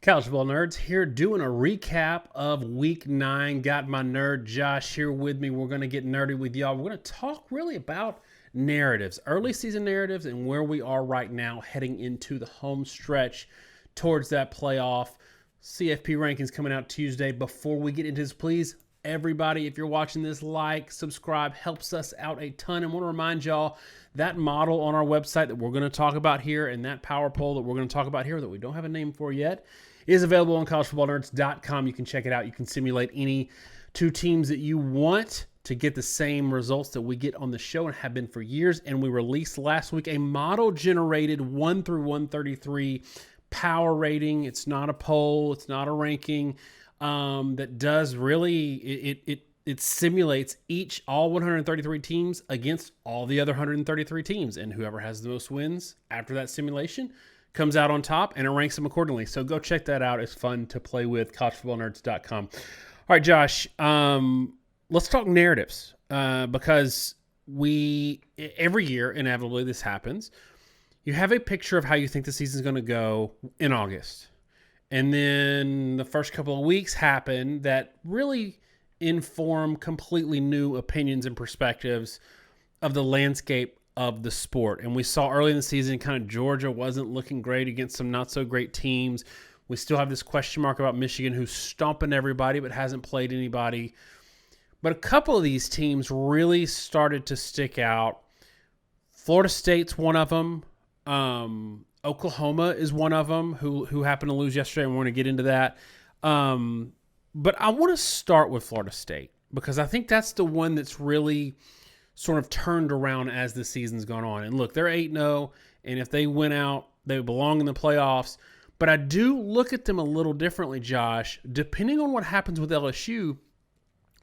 College football nerds here doing a recap of week 9. Got my nerd Josh here with me. We're going to get nerdy with y'all. We're going to talk really about narratives, early season narratives, and where we are right now heading into the home stretch towards that playoff. CFP rankings coming out Tuesday. Before we get into this, please, everybody, if you're watching this, like, subscribe, helps us out a ton. And want to remind y'all that model on our website that we're going to talk about here and that power poll that we're going to talk about here that we don't have a name for yet is available on collegefootballnerds.com. You can check it out. You can simulate any two teams that you want to get the same results that we get on the show and have been for years. And we released last week a model-generated 1 through 133 power rating. It's not a poll. It's not a ranking. That does really, it simulates all 133 teams against all the other 133 teams. And whoever has the most wins after that simulation comes out on top, and it ranks them accordingly. So go check that out. It's fun to play with, collegefootballnerds.com. All right, Josh, let's talk narratives because every year, inevitably, this happens. You have a picture of how you think the season's going to go in August. And then the first couple of weeks happen that really inform completely new opinions and perspectives of the landscape of the sport. And we saw early in the season kind of Georgia wasn't looking great against some not so great teams. We still have this question mark about Michigan, who's stomping everybody but hasn't played anybody. But a couple of these teams really started to stick out. Florida State's one of them. Oklahoma is one of them who happened to lose yesterday, and we're going to get into that. But I want to start with Florida State because I think that's the one that's really sort of turned around as the season's gone on. And look, they're 8-0, and if they win out, they belong in the playoffs. But I do look at them a little differently, Josh. Depending on what happens with LSU,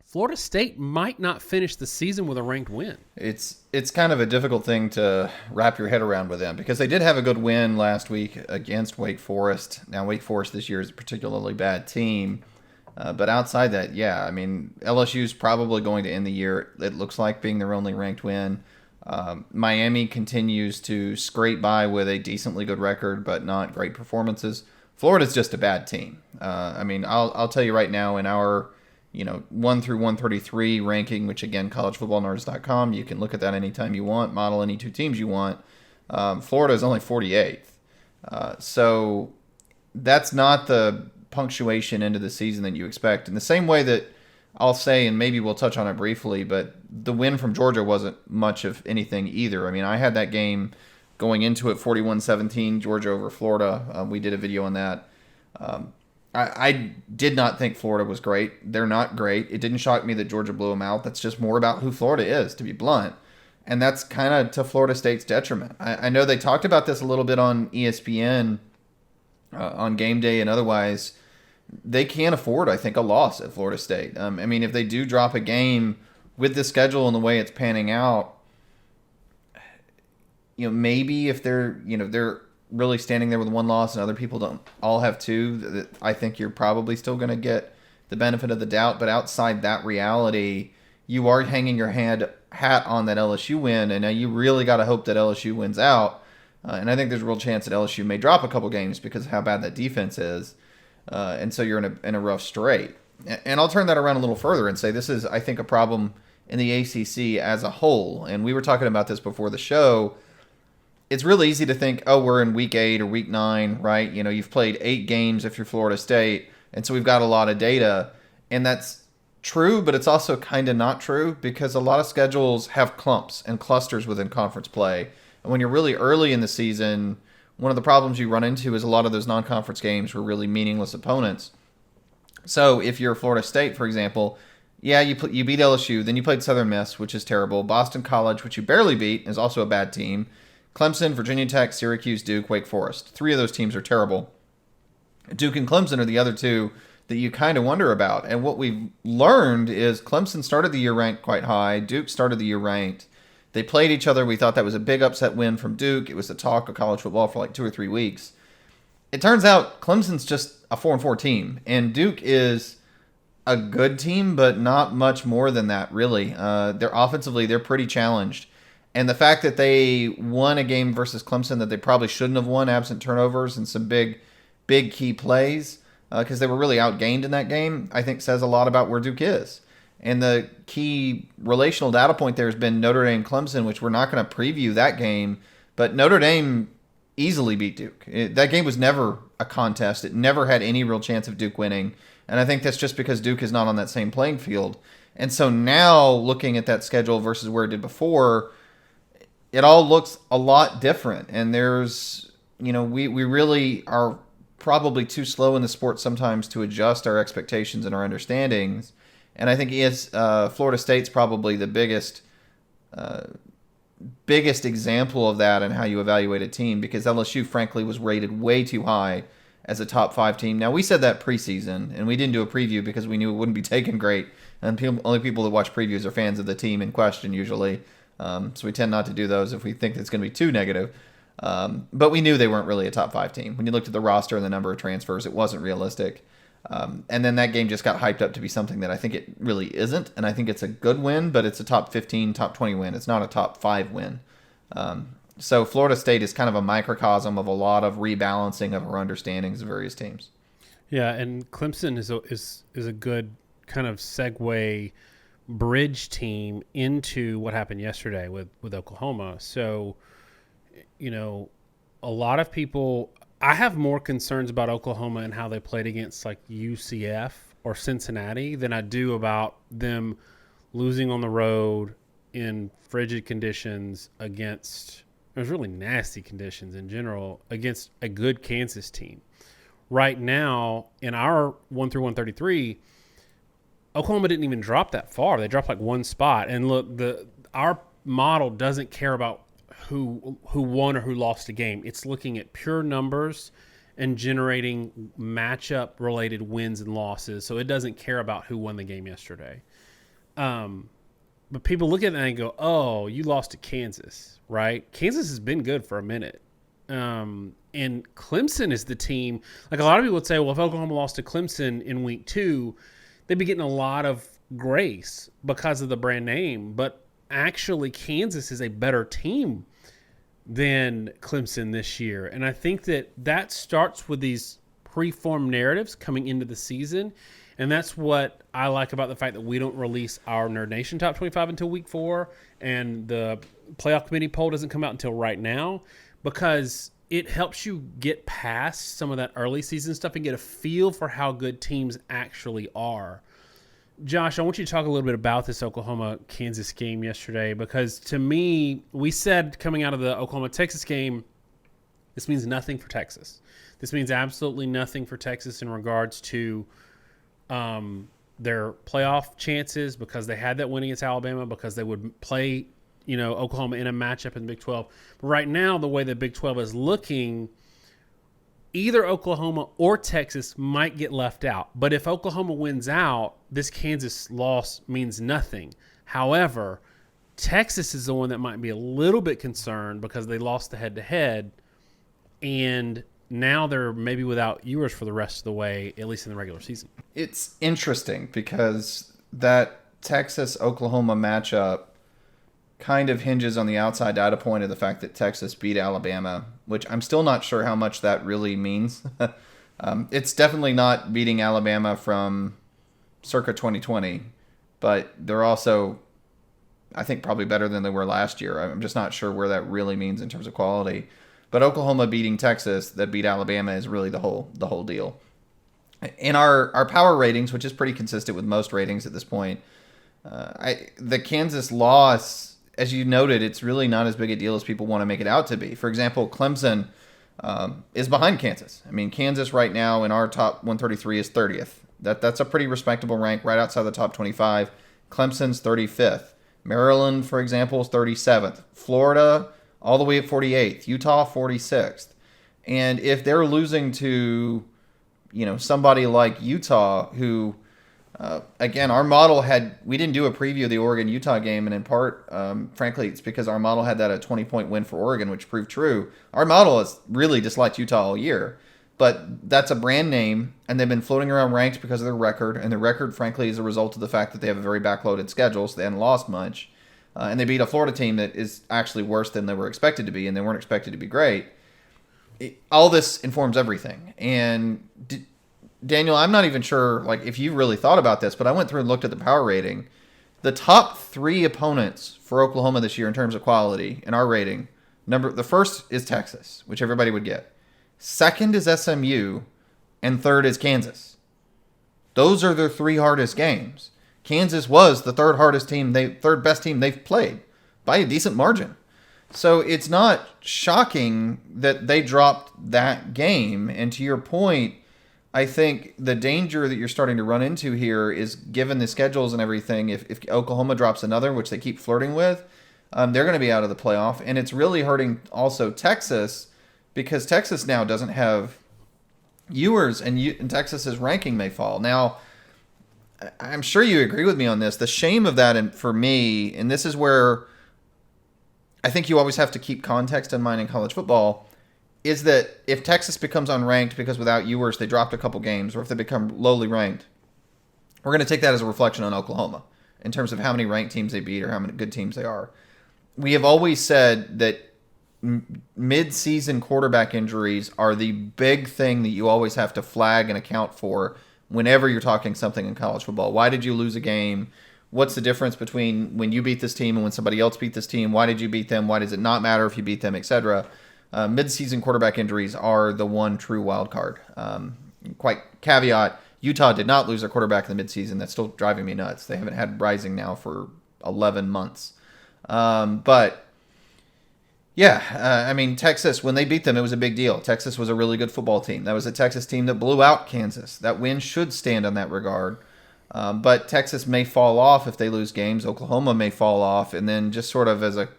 Florida State might not finish the season with a ranked win. It's kind of a difficult thing to wrap your head around with them because they did have a good win last week against Wake Forest. Now, Wake Forest this year is a particularly bad team. But outside that, yeah, I mean, LSU is probably going to end the year, it looks like, being their only ranked win. Miami continues to scrape by with a decently good record, but not great performances. Florida's just a bad team. I mean, I'll tell you right now, in our 1 through 133 ranking, which again, collegefootballnerds.com, you can look at that anytime you want, model any two teams you want. Florida is only 48th. So that's not the punctuation into the season that you expect. In the same way that I'll say, and maybe we'll touch on it briefly, but the win from Georgia wasn't much of anything either. I mean, I had that game going into it 41-17, Georgia over Florida. We did a video on that. I did not think Florida was great. They're not great. It didn't shock me that Georgia blew them out. That's just more about who Florida is, to be blunt. And that's kind of to Florida State's detriment. I know they talked about this a little bit on ESPN on game day and otherwise. They can't afford, I think, a loss at Florida State. I mean, if they do drop a game with the schedule and the way it's panning out, maybe if they're really standing there with one loss and other people don't all have two, I think you're probably still going to get the benefit of the doubt. But outside that reality, you are hanging your hat on that LSU win, and now you really got to hope that LSU wins out. And I think there's a real chance that LSU may drop a couple games because of how bad that defense is. And so you're in a rough strait. And I'll turn that around a little further and say this is, I think, a problem in the ACC as a whole. And we were talking about this before the show. It's really easy to think, oh, we're in week 8 or week 9, right? You've played 8 games if you're Florida State. And so we've got a lot of data. And that's true, but it's also kind of not true because a lot of schedules have clumps and clusters within conference play. And when you're really early in the season, one of the problems you run into is a lot of those non-conference games were really meaningless opponents. So if you're Florida State, for example, yeah, you beat LSU, then you played Southern Miss, which is terrible. Boston College, which you barely beat, is also a bad team. Clemson, Virginia Tech, Syracuse, Duke, Wake Forest. 3 of those teams are terrible. Duke and Clemson are the other 2 that you kind of wonder about. And what we've learned is Clemson started the year ranked quite high. Duke started the year ranked. They played each other. We thought that was a big upset win from Duke. It was the talk of college football for like 2 or 3 weeks. It turns out Clemson's just a 4-4 team, and Duke is a good team, but not much more than that, really. They're offensively, they're pretty challenged. And the fact that they won a game versus Clemson that they probably shouldn't have won, absent turnovers and some big big key plays because they were really outgained in that game, I think says a lot about where Duke is. And the key relational data point there has been Notre Dame Clemson, which we're not going to preview that game, but Notre Dame easily beat Duke. That game was never a contest. It never had any real chance of Duke winning. And I think that's just because Duke is not on that same playing field. And so now looking at that schedule versus where it did before, it all looks a lot different. And there's, we really are probably too slow in the sport sometimes to adjust our expectations and our understandings. And I think Florida State's probably the biggest example of that and how you evaluate a team, because LSU, frankly, was rated way too high as a top 5 team. Now, we said that preseason, and we didn't do a preview because we knew it wouldn't be taken great. And only people that watch previews are fans of the team in question usually. So we tend not to do those if we think it's going to be too negative. But we knew they weren't really a top 5 team. When you looked at the roster and the number of transfers, it wasn't realistic. And then that game just got hyped up to be something that I think it really isn't. And I think it's a good win, but it's a top 15, top 20 win. It's not a top 5 win. So Florida State is kind of a microcosm of a lot of rebalancing of our understandings of various teams. Yeah, and Clemson is a good kind of segue bridge team into what happened yesterday with Oklahoma. So, a lot of people, I have more concerns about Oklahoma and how they played against like UCF or Cincinnati than I do about them losing on the road in frigid conditions against, it was really nasty conditions in general, against a good Kansas team. Right now, in our 1 through 133, Oklahoma didn't even drop that far. They dropped like one spot. And look, our model doesn't care about who won or who lost a game. It's looking at pure numbers and generating matchup-related wins and losses. So it doesn't care about who won the game yesterday. But people look at it and go, oh, you lost to Kansas, right? Kansas has been good for a minute. And Clemson is the team. Like a lot of people would say, well, if Oklahoma lost to Clemson in week 2, they'd be getting a lot of grace because of the brand name. But actually, Kansas is a better team than Clemson this year. And I think that starts with these preformed narratives coming into the season. And that's what I like about the fact that we don't release our Nerd Nation Top 25 until week 4. And the playoff committee poll doesn't come out until right now, because it helps you get past some of that early season stuff and get a feel for how good teams actually are. Josh, I want you to talk a little bit about this Oklahoma-Kansas game yesterday, because to me, we said coming out of the Oklahoma-Texas game, this means nothing for Texas. This means absolutely nothing for Texas in regards to their playoff chances, because they had that win against Alabama, because they would play Oklahoma in a matchup in the Big 12. But right now, the way the Big 12 is looking, either Oklahoma or Texas might get left out. But if Oklahoma wins out, this Kansas loss means nothing. However, Texas is the one that might be a little bit concerned because they lost the head-to-head, and now they're maybe without Ewers for the rest of the way, at least in the regular season. It's interesting because that Texas-Oklahoma matchup kind of hinges on the outside data point of the fact that Texas beat Alabama, which I'm still not sure how much that really means. It's definitely not beating Alabama from circa 2020, but they're also, I think, probably better than they were last year. I'm just not sure where that really means in terms of quality. But Oklahoma beating Texas that beat Alabama is really the whole deal. In our power ratings, which is pretty consistent with most ratings at this point, the Kansas loss, as you noted, it's really not as big a deal as people want to make it out to be. For example, Clemson is behind Kansas. I mean, Kansas right now in our top 133 is 30th. That's a pretty respectable rank, right outside the top 25. Clemson's 35th. Maryland, for example, is 37th. Florida, all the way at 48th. Utah, 46th. And if they're losing to, somebody like Utah, who, again, our model we didn't do a preview of the Oregon-Utah game, and in part, frankly, it's because our model had that a 20-point win for Oregon, which proved true. Our model has really disliked Utah all year, but that's a brand name, and they've been floating around ranks because of their record, and their record, frankly, is a result of the fact that they have a very backloaded schedule, so they haven't lost much. And they beat a Florida team that is actually worse than they were expected to be, and they weren't expected to be great. all this informs everything. And Daniel, I'm not even sure like if you really thought about this, but I went through and looked at the power rating. The top 3 opponents for Oklahoma this year in terms of quality in our rating, the first is Texas, which everybody would get. Second is SMU, and third is Kansas. Those are their 3 hardest games. Kansas was the third best team they've played by a decent margin. So it's not shocking that they dropped that game. And to your point, I think the danger that you're starting to run into here is, given the schedules and everything, if Oklahoma drops another, which they keep flirting with, they're going to be out of the playoff. And it's really hurting also Texas, because Texas now doesn't have Ewers, and Texas's ranking may fall. Now, I'm sure you agree with me on this. The shame of that, and for me, and this is where I think you always have to keep context in mind in college football, is that if Texas becomes unranked because without Ewers they dropped a couple games, or if they become lowly ranked, we're going to take that as a reflection on Oklahoma in terms of how many ranked teams they beat or how many good teams they are. We have always said that mid-season quarterback injuries are the big thing that you always have to flag and account for whenever you're talking something in college football. Why did you lose a game? What's the difference between when you beat this team and when somebody else beat this team? Why did you beat them? Why does it not matter if you beat them, etc.? Mid-season quarterback injuries are the one true wild card. Quite caveat, Utah did not lose their quarterback in the midseason. That's still driving me nuts. They haven't had Rising now for 11 months. But yeah, I mean, Texas, when they beat them, it was a big deal. Texas was a really good football team. That was a Texas team that blew out Kansas. That win should stand on that regard. But Texas may fall off if they lose games. Oklahoma may fall off. And then just sort of as a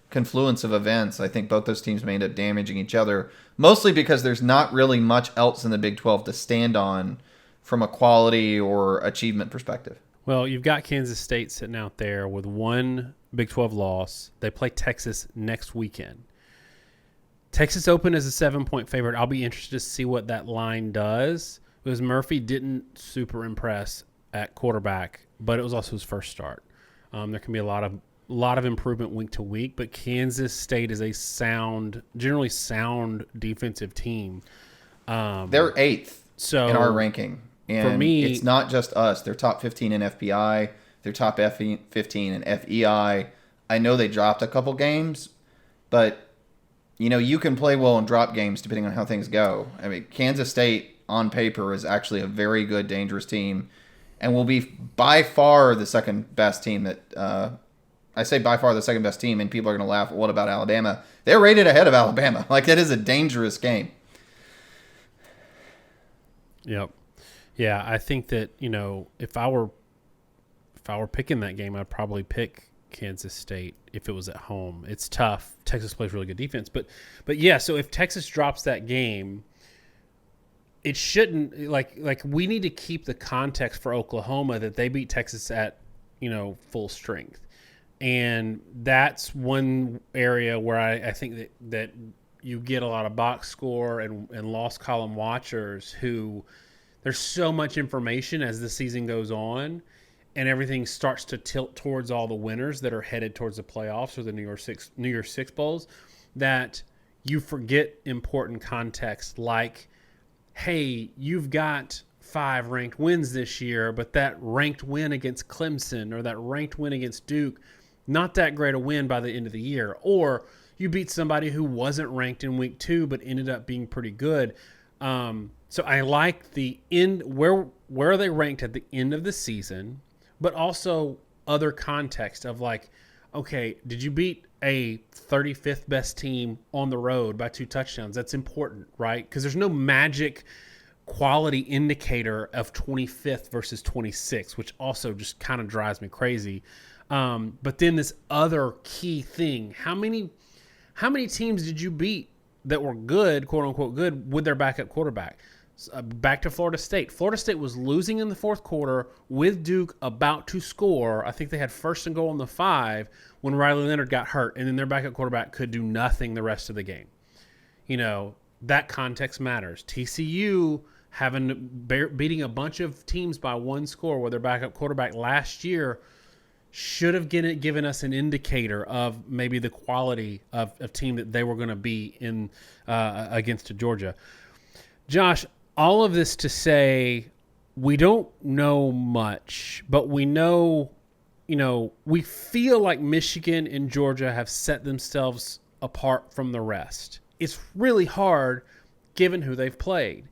confluence of events, I think both those teams may end up damaging each other, mostly because there's not really much else in the Big 12 to stand on from a quality or achievement perspective. Well, you've got Kansas State sitting out there with one Big 12 loss. They play Texas next weekend. Texas opened as a 7-point favorite. I'll be interested to see what that line does, because Murphy didn't super impress at quarterback, but it was also his first start. There can be a lot of improvement week to week, but Kansas State is a generally sound defensive team. They're 8th in our ranking. And for me, it's not just us. They're top 15 in FPI. They're top 15 in FEI. I know they dropped a couple games, but you can play well and drop games depending on how things go. I mean, Kansas State on paper is actually a very good, dangerous team, and will be by far the second best team that I say by far the second best team, and people are going to laugh, what about Alabama? They're rated ahead of Alabama. Like, that is a dangerous game. Yep. Yeah, I think that, if I were picking that game, I'd probably pick Kansas State if it was at home. It's tough. Texas plays really good defense, but yeah, so if Texas drops that game, it shouldn't, like we need to keep the context for Oklahoma that they beat Texas at, full strength. And that's one area where I think that you get a lot of box score and lost column watchers who, there's so much information as the season goes on, and everything starts to tilt towards all the winners that are headed towards the playoffs or the New Year's Six Bowls, that you forget important context like, hey, you've got 5 ranked wins this year, but that ranked win against Clemson or that ranked win against Duke, not that great a win by the end of the year. Or you beat somebody who wasn't ranked in week 2 but ended up being pretty good. So I like the end, where are they ranked at the end of the season, but also other context of like, okay, did you beat a 35th best team on the road by 2 touchdowns? That's important, right? Because there's no magic quality indicator of 25th versus 26th, which also just kind of drives me crazy. But then this other key thing, how many teams did you beat that were good, quote unquote good, with their backup quarterback? Back to Florida State. Florida State was losing in the fourth quarter with Duke about to score. I think they had first and goal on the 5 when Riley Leonard got hurt, and then their backup quarterback could do nothing the rest of the game. That context matters. TCU beating a bunch of teams by 1 score with their backup quarterback last year, should have given us an indicator of maybe the quality of team that they were going to be in against Georgia. Josh, all of this to say, we don't know much, but we know, we feel like Michigan and Georgia have set themselves apart from the rest. It's really hard given who they've played.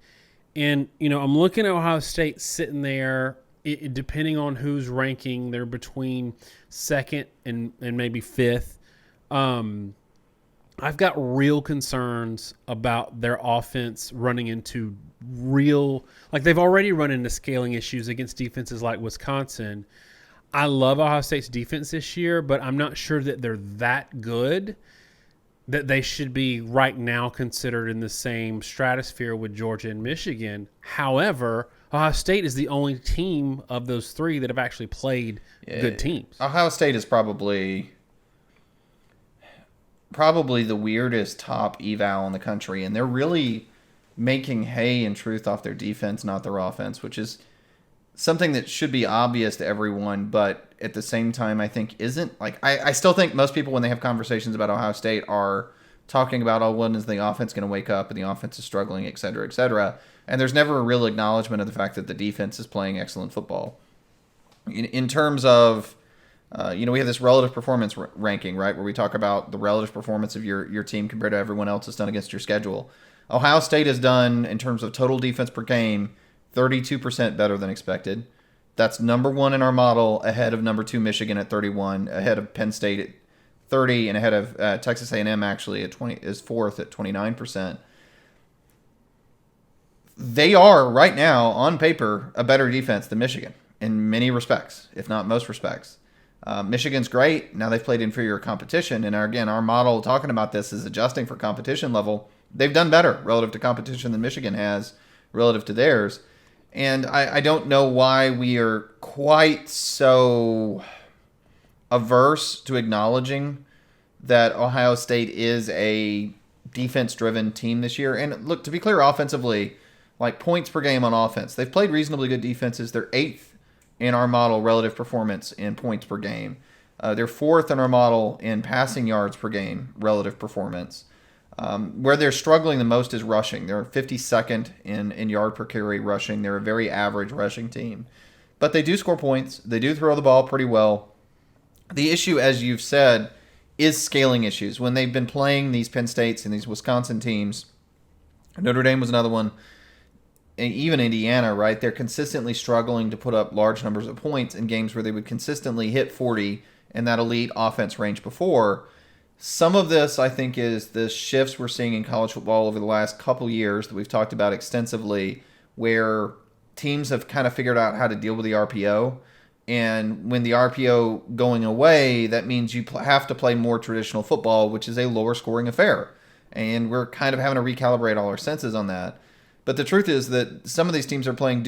And, I'm looking at Ohio State sitting there, depending on who's ranking, they're between second and maybe fifth. I've got real concerns about their offense running into they've already run into scaling issues against defenses like Wisconsin. I love Ohio State's defense this year, but I'm not sure that they're that good that they should be right now considered in the same stratosphere with Georgia and Michigan. However, Ohio State is the only team of those three that have actually played good teams. Ohio State is probably the weirdest top eval in the country, and they're really making hay in truth off their defense, not their offense, which is something that should be obvious to everyone, but at the same time I think isn't. I still think most people, when they have conversations about Ohio State, are talking about, when is the offense going to wake up and the offense is struggling, et cetera, et cetera. And there's never a real acknowledgement of the fact that the defense is playing excellent football. In terms of we have this relative performance ranking, right, where we talk about the relative performance of your team compared to everyone else has done against your schedule. Ohio State has done, in terms of total defense per game, 32% better than expected. That's number one in our model, ahead of number two Michigan at 31, ahead of Penn State at 30, and ahead of Texas A&M actually at 20 is fourth at 29%. They are right now on paper a better defense than Michigan in many respects, if not most respects. Michigan's great. Now they've played inferior competition. And again, our model talking about this is adjusting for competition level. They've done better relative to competition than Michigan has relative to theirs. And I don't know why we are quite so averse to acknowledging that Ohio State is a defense-driven team this year. And look, to be clear, offensively, like points per game on offense, they've played reasonably good defenses. They're eighth in our model relative performance in points per game. They're fourth in our model in passing yards per game relative performance. Where they're struggling the most is rushing. They're 52nd in yard per carry rushing. They're a very average rushing team. But they do score points. They do throw the ball pretty well. The issue, as you've said, is scaling issues. When they've been playing these Penn States and these Wisconsin teams, Notre Dame was another one, and even Indiana, right? They're consistently struggling to put up large numbers of points in games where they would consistently hit 40 in that elite offense range before. Some of this, I think, is the shifts we're seeing in college football over the last couple years that we've talked about extensively, where teams have kind of figured out how to deal with the RPO. And when the RPO going away, that means you have to play more traditional football, which is a lower scoring affair. And we're kind of having to recalibrate all our senses on that. But the truth is that some of these teams are playing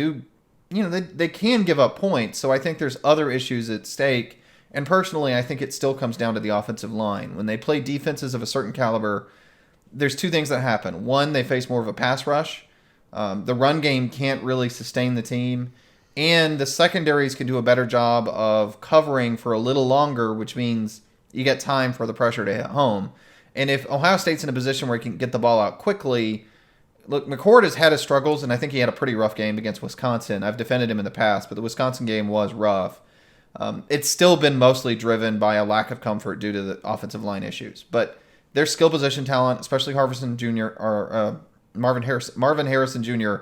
they can give up points. So I think there's other issues at stake. And personally, I think it still comes down to the offensive line. When they play defenses of a certain caliber, there's two things that happen. One, they face more of a pass rush. The run game can't really sustain the team. And the secondaries can do a better job of covering for a little longer, which means you get time for the pressure to hit home. And if Ohio State's in a position where he can get the ball out quickly, look, McCord has had his struggles, and I think he had a pretty rough game against Wisconsin. I've defended him in the past, but the Wisconsin game was rough. It's still been mostly driven by a lack of comfort due to the offensive line issues. But their skill position talent, especially Harrison Jr. or Marvin Harrison Jr.,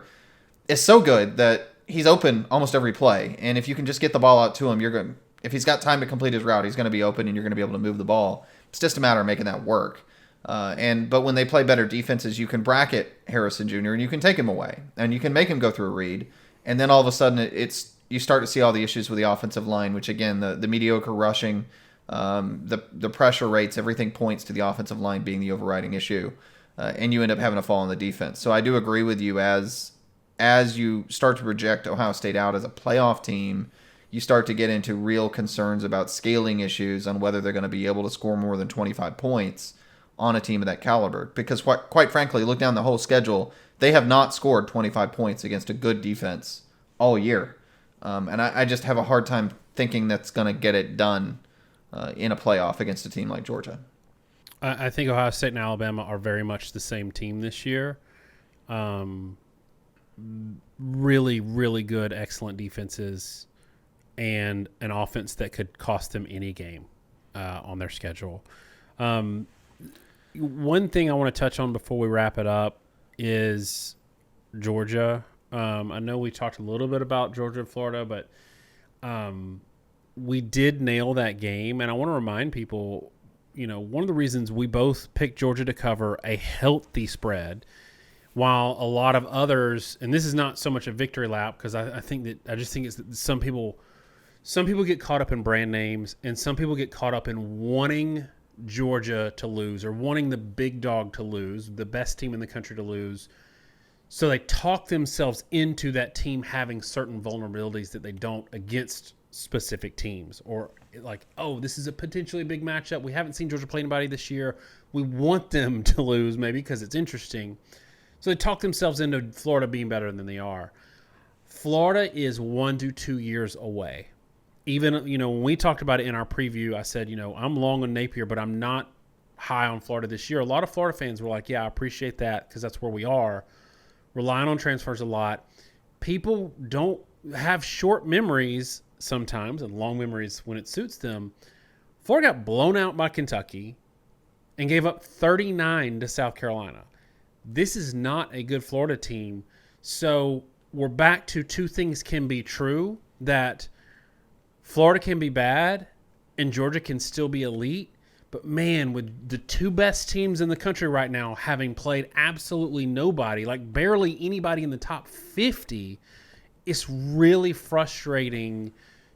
is so good that he's open almost every play. And if you can just get the ball out to him, you're good. If he's got time to complete his route, he's going to be open, and you're going to be able to move the ball. It's just a matter of making that work. But when they play better defenses, you can bracket Harrison Jr. and you can take him away, and you can make him go through a read, and then all of a sudden you start to see all the issues with the offensive line, which again the mediocre rushing, the pressure rates, everything points to the offensive line being the overriding issue, and you end up having to fall on the defense. So I do agree with you as you start to project Ohio State out as a playoff team. You start to get into real concerns about scaling issues on whether they're going to be able to score more than 25 points on a team of that caliber. Because quite frankly, look down the whole schedule, they have not scored 25 points against a good defense all year. And I just have a hard time thinking that's going to get it done in a playoff against a team like Georgia. I think Ohio State and Alabama are very much the same team this year. Really, really good, excellent defenses, and an offense that could cost them any game on their schedule. One thing I want to touch on before we wrap it up is Georgia. I know we talked a little bit about Georgia and Florida, but we did nail that game. And I want to remind people, one of the reasons we both picked Georgia to cover a healthy spread, while a lot of others, and this is not so much a victory lap, because I just think it's that some people get caught up in brand names, and some people get caught up in wanting Georgia to lose or wanting the big dog to lose, the best team in the country to lose. So they talk themselves into that team having certain vulnerabilities that they don't against specific teams, or like, oh, this is a potentially big matchup. We haven't seen Georgia play anybody this year. We want them to lose maybe because it's interesting. So they talk themselves into Florida being better than they are. Florida is 1 to 2 years away. Even, when we talked about it in our preview, I said, I'm long on Napier, but I'm not high on Florida this year. A lot of Florida fans were like, yeah, I appreciate that because that's where we are. Relying on transfers a lot. People don't have short memories sometimes and long memories when it suits them. Florida got blown out by Kentucky and gave up 39 to South Carolina. This is not a good Florida team. So we're back to two things can be true, that Florida can be bad and Georgia can still be elite. But, man, with the two best teams in the country right now having played absolutely nobody, like barely anybody in the top 50, it's really frustrating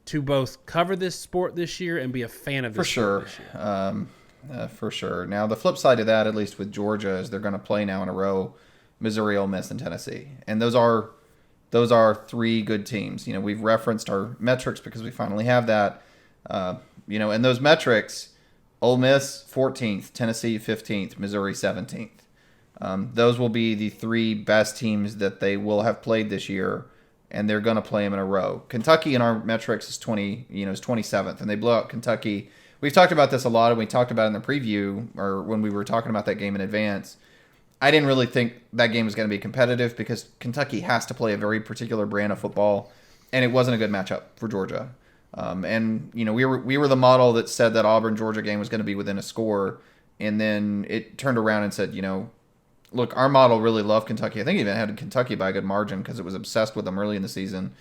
to both cover this sport this year and be a fan of this sport this year. For sure. Now, the flip side of that, at least with Georgia, is they're going to play now in a row Missouri, Ole Miss, and Tennessee. And those are three good teams. We've referenced our metrics because we finally have that. And those metrics, Ole Miss 14th, Tennessee 15th, Missouri 17th. Those will be the three best teams that they will have played this year, and they're going to play them in a row. Kentucky in our metrics is 27th, and they blew out Kentucky. We've talked about this a lot, and we talked about it in the preview, or when we were talking about that game in advance. I didn't really think that game was going to be competitive because Kentucky has to play a very particular brand of football, and it wasn't a good matchup for Georgia. We were the model that said that Auburn-Georgia game was going to be within a score, and then it turned around and said, look, our model really loved Kentucky. I think it even had Kentucky by a good margin because it was obsessed with them early in the season.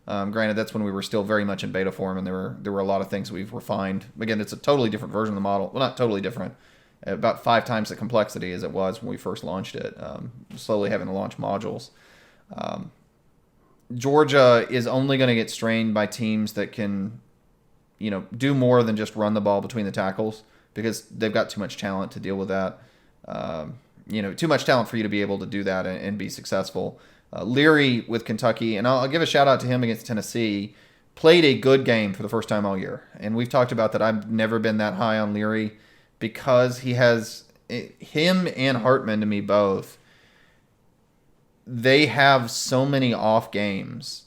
Granted, that's when we were still very much in beta form, and there were a lot of things we've refined. Again, it's a totally different version of the model. Well, not totally different. About 5 times the complexity as it was when we first launched it, slowly having to launch modules. Georgia is only going to get strained by teams that can, do more than just run the ball between the tackles because they've got too much talent to deal with that. Too much talent for you to be able to do that and be successful. Leary with Kentucky, and I'll give a shout out to him against Tennessee, played a good game for the first time all year. And we've talked about that. I've never been that high on Leary because he has him and Hartman to me both. They have so many off games,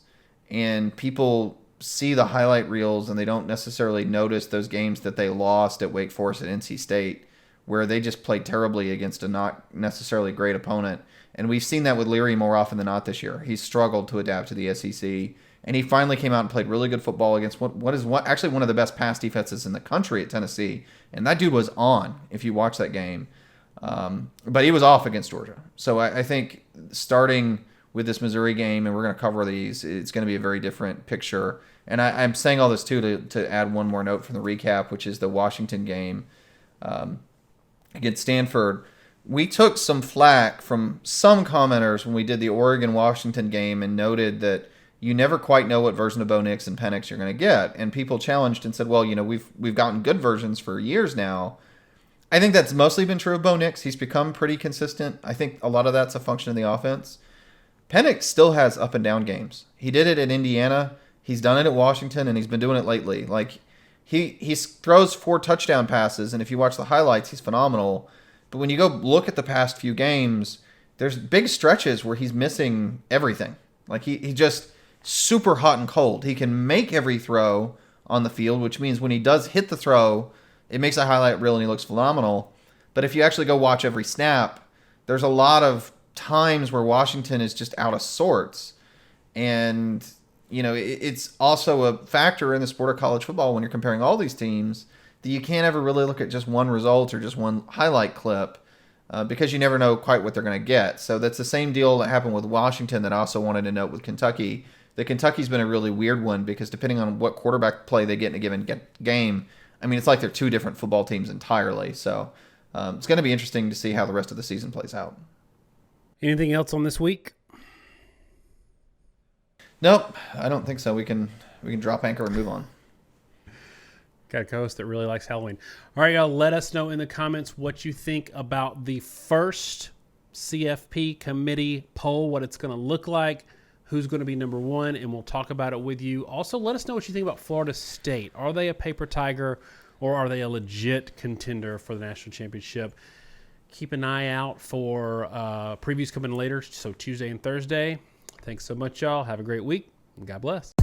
and people see the highlight reels and they don't necessarily notice those games that they lost at Wake Forest and NC State where they just played terribly against a not necessarily great opponent. And we've seen that with Leary more often than not this year. He's struggled to adapt to the SEC, and he finally came out and played really good football against what is actually one of the best pass defenses in the country at Tennessee. And that dude was on if you watch that game. But he was off against Georgia. So I think starting with this Missouri game, and we're going to cover these, it's going to be a very different picture. And I'm saying all this, too, to add one more note from the recap, which is the Washington game against Stanford. We took some flack from some commenters when we did the Oregon-Washington game and noted that you never quite know what version of Bo Nix and Penix you're going to get. And people challenged and said, well, we've gotten good versions for years now. I think that's mostly been true of Bo Nix. He's become pretty consistent. I think a lot of that's a function of the offense. Penix still has up and down games. He did it at Indiana. He's done it at Washington, and he's been doing it lately. Like he throws 4 touchdown passes, and if you watch the highlights, he's phenomenal. But when you go look at the past few games, there's big stretches where he's missing everything. Like he just super hot and cold. He can make every throw, on the field, which means when he does hit the throw, it makes a highlight reel and he looks phenomenal. But if you actually go watch every snap, there's a lot of times where Washington is just out of sorts. And, it's also a factor in the sport of college football when you're comparing all these teams that you can't ever really look at just one result or just one highlight clip because you never know quite what they're going to get. So that's the same deal that happened with Washington that I also wanted to note with Kentucky. The Kentucky's been a really weird one because depending on what quarterback play they get in a given game, it's like they're two different football teams entirely. So it's going to be interesting to see how the rest of the season plays out. Anything else on this week? Nope, I don't think so. We can drop anchor and move on. Got a co-host that really likes Halloween. All right, y'all, let us know in the comments what you think about the first CFP committee poll, what it's going to look like, who's going to be number one, and we'll talk about it with you. Also, let us know what you think about Florida State. Are they a paper tiger, or are they a legit contender for the national championship? Keep an eye out for previews coming later, so Tuesday and Thursday. Thanks so much, y'all. Have a great week, and God bless.